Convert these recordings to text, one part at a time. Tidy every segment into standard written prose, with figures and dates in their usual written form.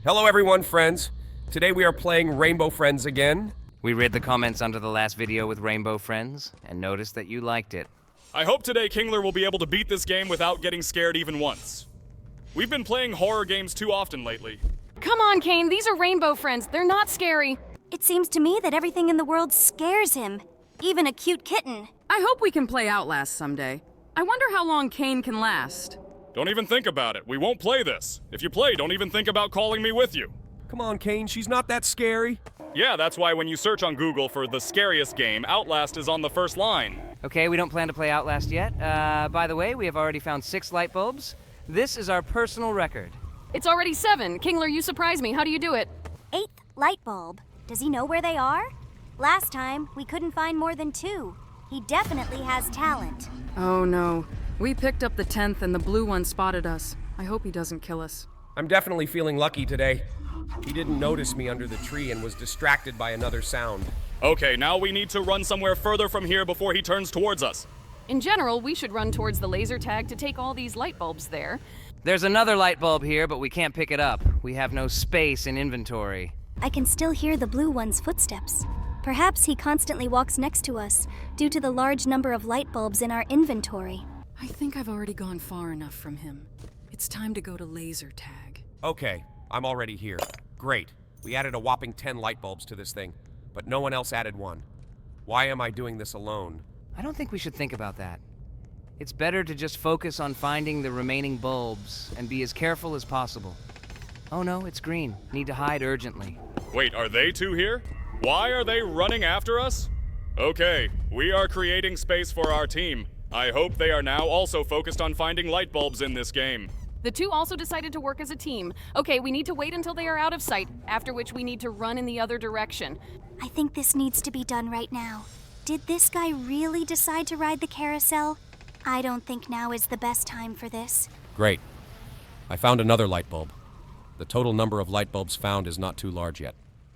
Hello everyone, friends. Today we are playing Rainbow Friends again. We read the comments under the last video with Rainbow Friends and noticed that you liked it. I hope today Kingler will be able to beat this game without getting scared even once. We've been playing horror games too often lately. Come on, Kane, these are Rainbow Friends. They're not scary. It seems to me that everything in the world scares him. Even a cute kitten. I hope we can play Outlast someday. I wonder how long Kane can last. Don't even think about it. We won't play this. If you play, don't even think about calling me with you. Come on, Kane, she's not that scary. Yeah, that's why when you search on Google for the scariest game, Outlast is on the first line. Okay, we don't plan to play Outlast yet. By the way, we have already found 6 light bulbs. This is our personal record. It's already 7. Kingler, you surprise me. How do you do it? 8th light bulb. Does he know where they are? Last time, we couldn't find more than 2. He definitely has talent. Oh no. We picked up the 10th and the blue one spotted us. I hope he doesn't kill us. I'm definitely feeling lucky today. He didn't notice me under the tree and was distracted by another sound. Okay, now we need to run somewhere further from here before he turns towards us. In general, we should run towards the laser tag to take all these light bulbs there. There's another light bulb here, but we can't pick it up. We have no space in inventory. I can still hear the blue one's footsteps. Perhaps he constantly walks next to us due to the large number of light bulbs in our inventory. I think I've already gone far enough from him. It's time to go to laser tag. Okay, I'm already here. Great. We added a whopping 10 light bulbs to this thing, but no one else added one. Why am I doing this alone? I don't think we should think about that. It's better to just focus on finding the remaining bulbs and be as careful as possible. Oh no, it's green. Need to hide urgently. Wait, are they two here? Why are they running after us? Okay, we are creating space for our team. I hope they are now also focused on finding light bulbs in this game. The two also decided to work as a team. Okay, we need to wait until they are out of sight, after which we need to run in the other direction. I think this needs to be done right now. Did this guy really decide to ride the carousel? I don't think now is the best time for this. Great. I found another light bulb. The total number of light bulbs found is not too large yet,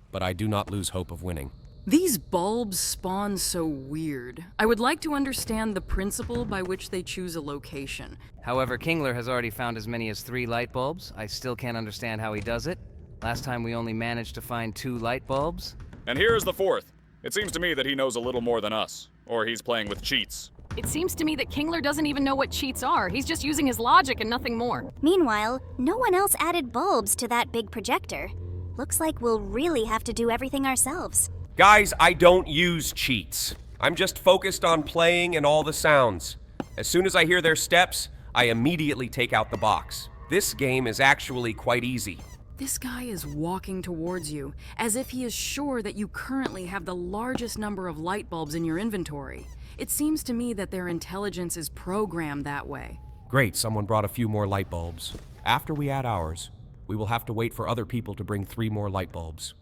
but I do not lose hope of winning. These bulbs spawn so weird. I would like to understand the principle by which they choose a location. However, Kingler has already found as many as 3 light bulbs. I still can't understand how he does it. Last time we only managed to find 2 light bulbs. And here is the 4th. It seems to me that he knows a little more than us, or he's playing with cheats. It seems to me that Kingler doesn't even know what cheats are. He's just using his logic and nothing more. Meanwhile, no one else added bulbs to that big projector. Looks like we'll really have to do everything ourselves. Guys, I don't use cheats. I'm just focused on playing and all the sounds. As soon as I hear their steps, I immediately take out the box. This game is actually quite easy. This guy is walking towards you, as if he is sure that you currently have the largest number of light bulbs in your inventory. It seems to me that their intelligence is programmed that way. Great, someone brought a few more light bulbs. After we add ours, we will have to wait for other people to bring 3 more light bulbs.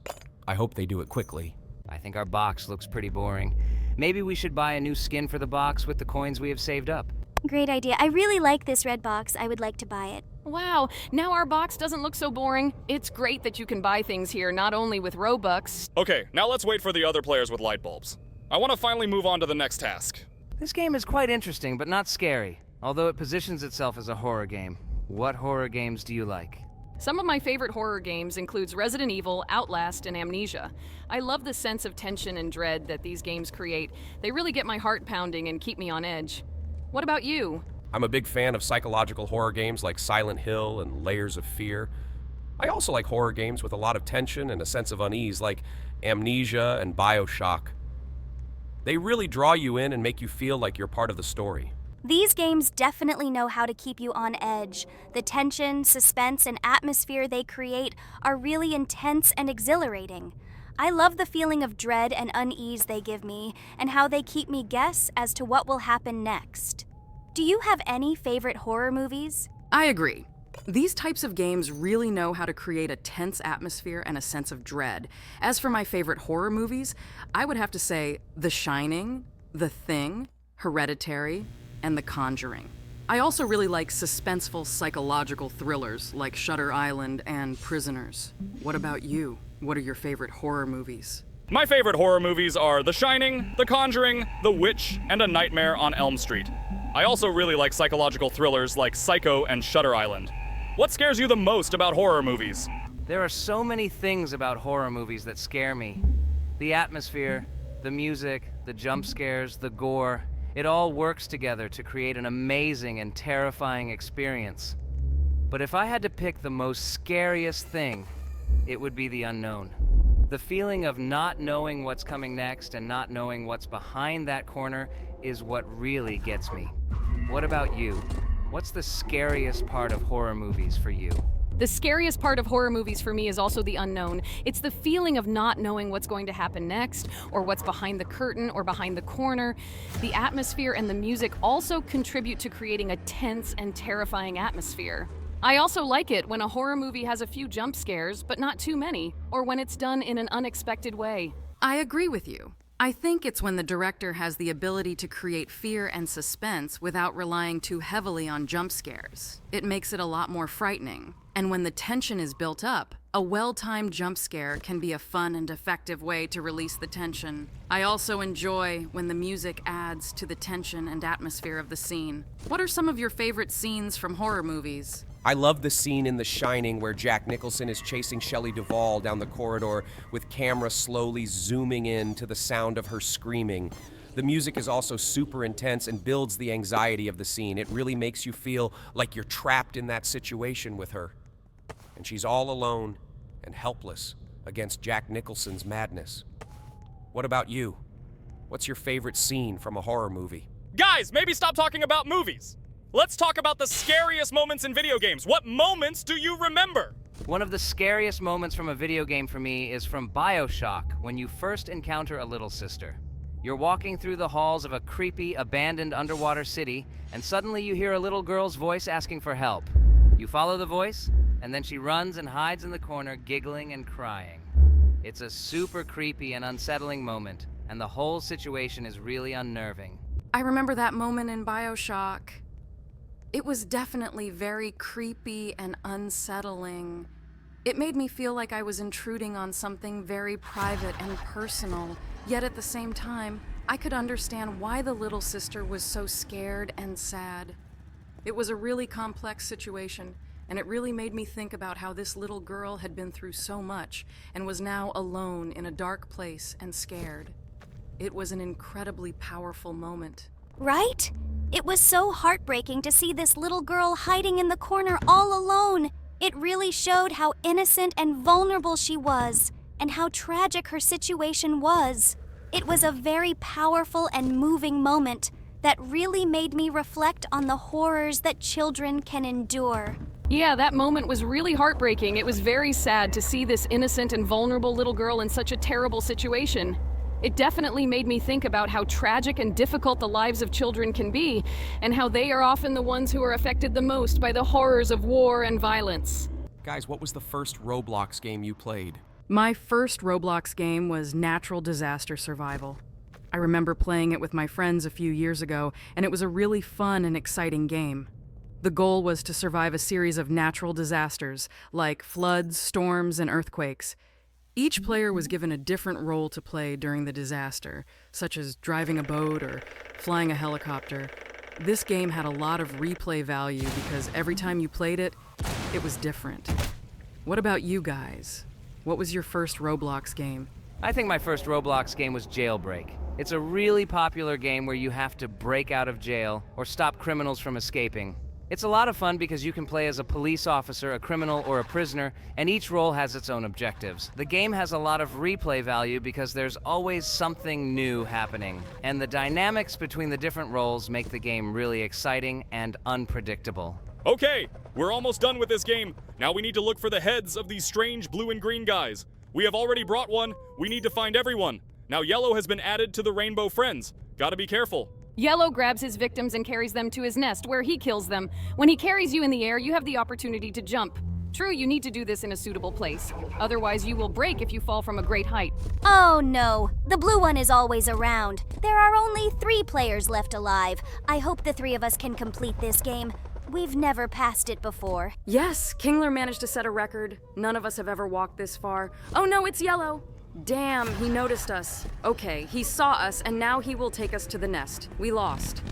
I hope they do it quickly. I think our box looks pretty boring. Maybe we should buy a new skin for the box with the coins we have saved up. Great idea. I really like this red box. I would like to buy it. Wow, now our box doesn't look so boring. It's great that you can buy things here, not only with Robux. Okay, now let's wait for the other players with light bulbs. I want to finally move on to the next task. This game is quite interesting, but not scary. Although it positions itself as a horror game. What horror games do you like? Some of my favorite horror games includes Resident Evil, Outlast, and Amnesia. I love the sense of tension and dread that these games create. They really get my heart pounding and keep me on edge. What about you? I'm a big fan of psychological horror games like Silent Hill and Layers of Fear. I also like horror games with a lot of tension and a sense of unease like Amnesia and BioShock. They really draw you in and make you feel like you're part of the story. These games definitely know how to keep you on edge. The tension, suspense, and atmosphere they create are really intense and exhilarating. I love the feeling of dread and unease they give me, and how they keep me guess as to what will happen next. Do you have any favorite horror movies? I agree. These types of games really know how to create a tense atmosphere and a sense of dread. As for my favorite horror movies, I would have to say The Shining, The Thing, Hereditary, and The Conjuring. I also really like suspenseful psychological thrillers like Shutter Island and Prisoners. What about you? What are your favorite horror movies? My favorite horror movies are The Shining, The Conjuring, The Witch, and A Nightmare on Elm Street. I also really like psychological thrillers like Psycho and Shutter Island. What scares you the most about horror movies? There are so many things about horror movies that scare me. The atmosphere, the music, the jump scares, the gore, it all works together to create an amazing and terrifying experience. But if I had to pick the most scariest thing, it would be the unknown. The feeling of not knowing what's coming next and not knowing what's behind that corner is what really gets me. What about you? What's the scariest part of horror movies for you? The scariest part of horror movies for me is also the unknown. It's the feeling of not knowing what's going to happen next, or what's behind the curtain or behind the corner. The atmosphere and the music also contribute to creating a tense and terrifying atmosphere. I also like it when a horror movie has a few jump scares, but not too many, or when it's done in an unexpected way. I agree with you. I think it's when the director has the ability to create fear and suspense without relying too heavily on jump scares. It makes it a lot more frightening. And when the tension is built up, a well-timed jump scare can be a fun and effective way to release the tension. I also enjoy when the music adds to the tension and atmosphere of the scene. What are some of your favorite scenes from horror movies? I love the scene in The Shining where Jack Nicholson is chasing Shelley Duvall down the corridor with camera slowly zooming in to the sound of her screaming. The music is also super intense and builds the anxiety of the scene. It really makes you feel like you're trapped in that situation with her. And she's all alone and helpless against Jack Nicholson's madness. What about you? What's your favorite scene from a horror movie? Guys, maybe stop talking about movies. Let's talk about the scariest moments in video games. What moments do you remember? One of the scariest moments from a video game for me is from BioShock, when you first encounter a little sister. You're walking through the halls of a creepy, abandoned underwater city, and suddenly you hear a little girl's voice asking for help. You follow the voice, and then she runs and hides in the corner, giggling and crying. It's a super creepy and unsettling moment, and the whole situation is really unnerving. I remember that moment in BioShock. It was definitely very creepy and unsettling. It made me feel like I was intruding on something very private and personal, yet at the same time, I could understand why the little sister was so scared and sad. It was a really complex situation, and it really made me think about how this little girl had been through so much and was now alone in a dark place and scared. It was an incredibly powerful moment. Right? It was so heartbreaking to see this little girl hiding in the corner all alone. It really showed how innocent and vulnerable she was, and how tragic her situation was. It was a very powerful and moving moment that really made me reflect on the horrors that children can endure. Yeah, that moment was really heartbreaking. It was very sad to see this innocent and vulnerable little girl in such a terrible situation. It definitely made me think about how tragic and difficult the lives of children can be, and how they are often the ones who are affected the most by the horrors of war and violence. Guys, what was the first Roblox game you played? My first Roblox game was Natural Disaster Survival. I remember playing it with my friends a few years ago, and it was a really fun and exciting game. The goal was to survive a series of natural disasters, like floods, storms, and earthquakes. Each player was given a different role to play during the disaster, such as driving a boat or flying a helicopter. This game had a lot of replay value because every time you played it, it was different. What about you guys? What was your first Roblox game? I think my first Roblox game was Jailbreak. It's a really popular game where you have to break out of jail or stop criminals from escaping. It's a lot of fun because you can play as a police officer, a criminal, or a prisoner, and each role has its own objectives. The game has a lot of replay value because there's always something new happening, and the dynamics between the different roles make the game really exciting and unpredictable. Okay, we're almost done with this game. Now we need to look for the heads of these strange blue and green guys. We have already brought one. We need to find everyone. Now yellow has been added to the Rainbow Friends. Gotta be careful. Yellow grabs his victims and carries them to his nest, where he kills them. When he carries you in the air, you have the opportunity to jump. True, you need to do this in a suitable place. Otherwise, you will break if you fall from a great height. Oh no, the blue one is always around. There are only 3 players left alive. I hope the 3 of us can complete this game. We've never passed it before. Yes, Kingler managed to set a record. None of us have ever walked this far. Oh no, it's yellow! Damn, he noticed us. Okay, he saw us, and now he will take us to the nest. We lost.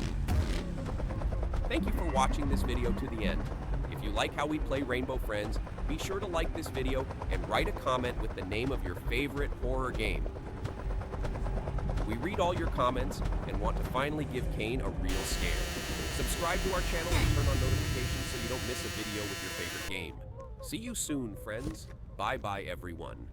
Thank you for watching this video to the end. If you like how we play Rainbow Friends, Be sure to like this video and write a comment with the name of your favorite horror game. We read all your comments and want to finally give Kane a real scare. Subscribe to our channel and turn on notifications so you don't miss a video with your favorite game. See you soon, friends. Bye-bye, everyone.